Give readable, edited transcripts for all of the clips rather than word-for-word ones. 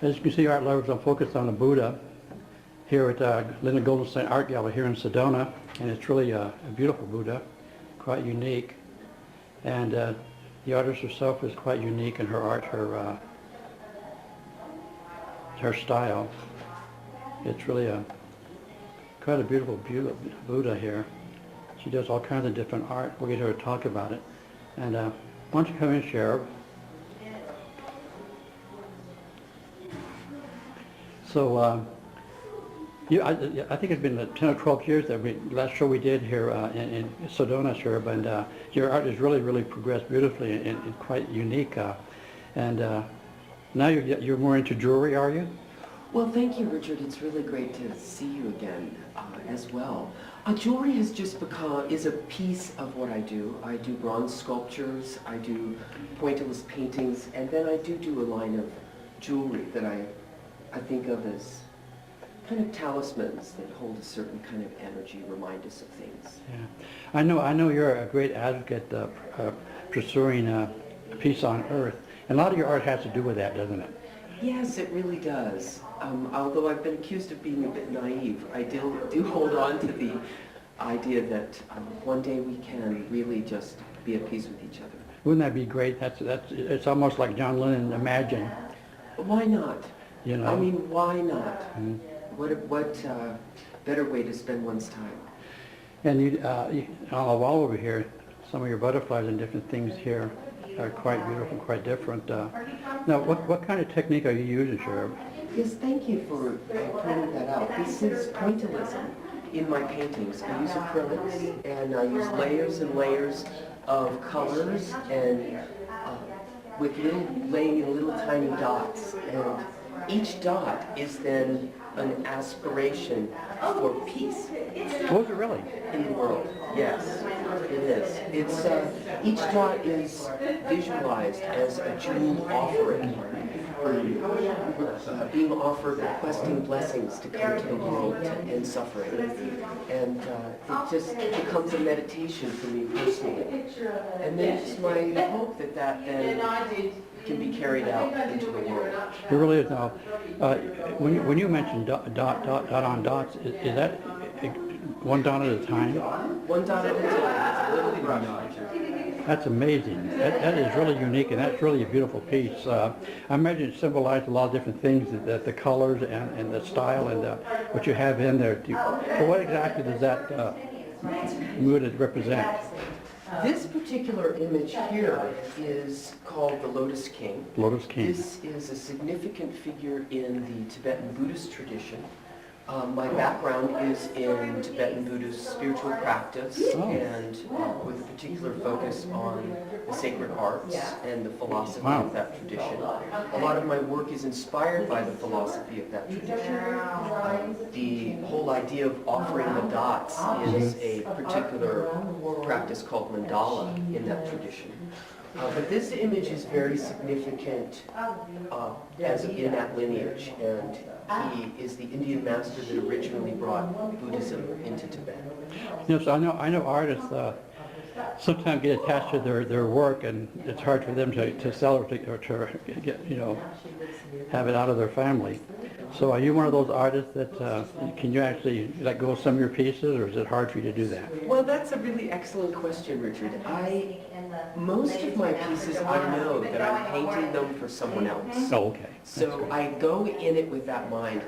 As you can see, art lovers, I'm focused on the Buddha here at Linda Goldenstein Art Gallery here in Sedona, and it's really a beautiful Buddha, quite unique. And the artist herself is quite unique in her art, her style. It's really quite a beautiful Buddha here. She does all kinds of different art. We'll get her to talk about it. And why don't you come in, Sherab? So I think it's been 10 or 12 years that last show we did here in Sedona, Sherab, and your art has really progressed beautifully and quite unique. And now you're more into jewelry, are you? Well, thank you, Richard. It's really great to see you again as well. Jewelry has just is a piece of what I do. I do bronze sculptures, I do pointillist paintings, and then I do a line of jewelry that I think of as kind of talismans that hold a certain kind of energy, remind us of things. Yeah, I know you're a great advocate pursuing peace on earth, and a lot of your art has to do with that, doesn't it? Yes, it really does. Although I've been accused of being a bit naive, I do hold on to the idea that one day we can really just be at peace with each other. Wouldn't that be great? It's almost like John Lennon imagined. Why not? You know? I mean, why not? Mm-hmm. What better way to spend one's time? And on the wall over here, some of your butterflies and different things here are quite beautiful, quite different. Now, what kind of technique are you using, Sherab? Yes, thank you for pointing that out. This is pointillism in my paintings. I use acrylics, and I use layers and layers of colors, and with laying in little tiny dots. And each dot is then an aspiration for peace. Was it really? In the world, yes, it is. It's each dot is visualized as a jeweled offering, being offered, requesting blessings to come to the world to end suffering, and it just becomes a meditation for me personally. And then it's my hope that then can be carried out into the world. It really is. Now, when you mentioned dot on dots, is that one dot at a time? One dot at a time. It's a little brush. That's amazing. That is really unique, and that's really a beautiful piece. I imagine it symbolizes a lot of different things, that the colors and the style and what you have in there. So what exactly does that mood represent? This particular image here is called the Lotus King. Lotus King. This is a significant figure in the Tibetan Buddhist tradition. My background is in Tibetan Buddhist spiritual practice and with a particular focus on the sacred arts and the philosophy of that tradition. A lot of my work is inspired by the philosophy of that tradition. The whole idea of offering the dots is a particular practice called mandala in that tradition. But this image is very significant as in that lineage, and he is the Indian master that originally brought Buddhism into Tibet. Yes, I know artists sometimes get attached to their work, and it's hard for them to sell or to get, have it out of their family. So are you one of those artists that, can you actually let go of some of your pieces, or is it hard for you to do that? Well, that's a really excellent question, Richard. Most of my pieces, I know that I'm painting them for someone else. Oh, okay. So I go in it with that mind.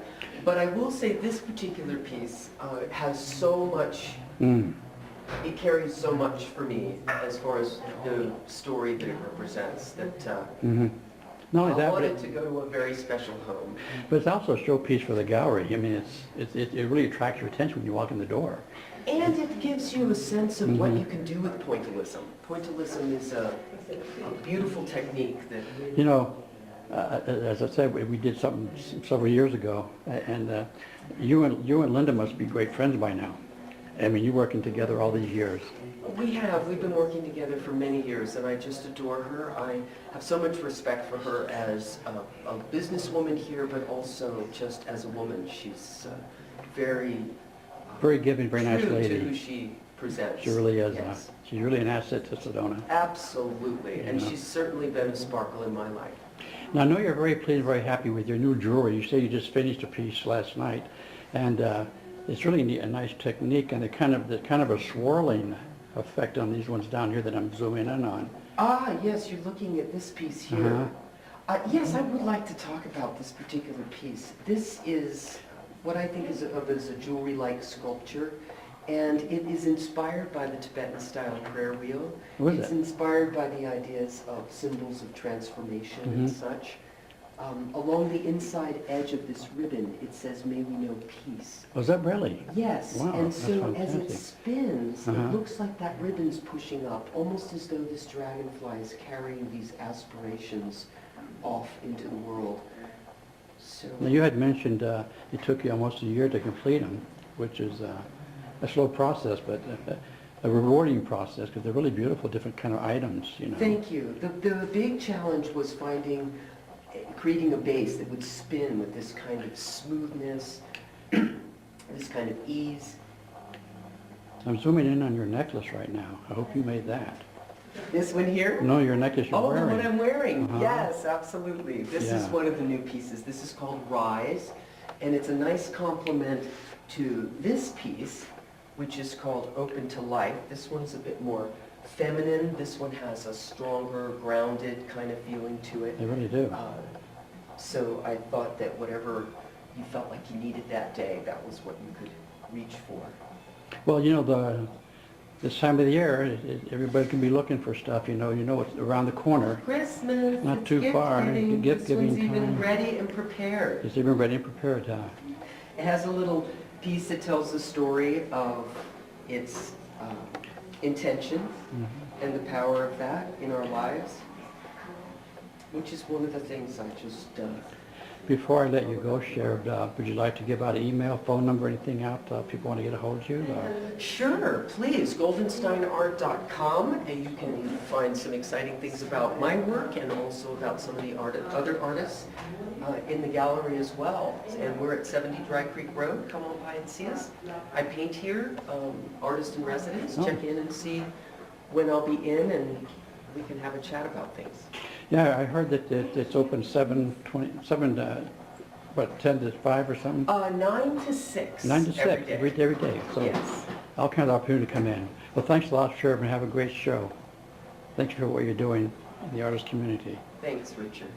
But I will say this particular piece has so much, it carries so much for me as far as the story that it represents, that I want it to go to a very special home. But it's also a showpiece for the gallery. I mean, it really attracts your attention when you walk in the door. And it gives you a sense of what you can do with pointillism. Pointillism is a beautiful technique that... As I said, we did something several years ago, and you and Linda must be great friends by now. I mean, you're working together all these years. We have. We've been working together for many years, and I just adore her. I have so much respect for her as a businesswoman here, but also just as a woman. She's very giving, very nice lady. True to who she presents. She really is. Yes. She's really an asset to Sedona. Absolutely, and she's certainly been a sparkle in my life. Now, I know you're very pleased, very happy with your new jewelry. You say you just finished a piece last night, and it's really neat, a nice technique, and the kind of a swirling effect on these ones down here that I'm zooming in on. Ah, yes, you're looking at this piece here. Yes, I would like to talk about this particular piece. This is what I think of as a jewelry-like sculpture, and it is inspired by the Tibetan-style prayer wheel. It's inspired by the ideas of symbols of transformation and such. Along the inside edge of this ribbon, it says, "May we know peace." Was that really? Yes, Wow, and that's so as it fantastic. spins, it looks like that ribbon's pushing up, almost as though this dragonfly is carrying these aspirations off into the world. So, Now, you had mentioned it took you almost a year to complete them, which is a slow process, but a rewarding process, because they're really beautiful, different kind of items, you know. thank you. The big challenge was creating a base that would spin with this kind of smoothness, this kind of ease. I'm zooming in on your necklace right now. I hope you made that. This one here? No, your necklace you're Oh, the wearing. one I'm wearing. Uh-huh. Yes, absolutely. This is Yeah. one of the new pieces. This is called Rise, and it's a nice complement to this piece, which is called Open to Life. This one's a bit more feminine. This one has a stronger, grounded kind of feeling to it. They really do. So I thought that whatever you felt like you needed that day, that was what you could reach for. Well, you know, this time of the year, everybody can be looking for stuff, you know it's around the corner. Christmas, Not it's too gift far. giving. Gift This giving one's even time. ready and prepared. It's even ready and prepared. It has a little piece that tells the story of its intention and the power of that in our lives, which is one of the things I just... Before I let you go, Sherab, would you like to give out an email, phone number, anything out if people want to get a hold of you? Sure, please, goldensteinart.com, and you can find some exciting things about my work and also about some of the other artists in the gallery as well. And we're at 70 Dry Creek Road. Come on by and see us. I paint here, artist in residence. Oh. Check in and see when I'll be in, and we can have a chat about things. Yeah, I heard that it's open 10 to 5 or something? 9 to 6. 9 to 6, every day. every day. So Yes. all kinds of opportunity to come in. Well, thanks a lot, Sherab, and have a great show. Thank you for what you're doing in the artist community. Thanks, Richard.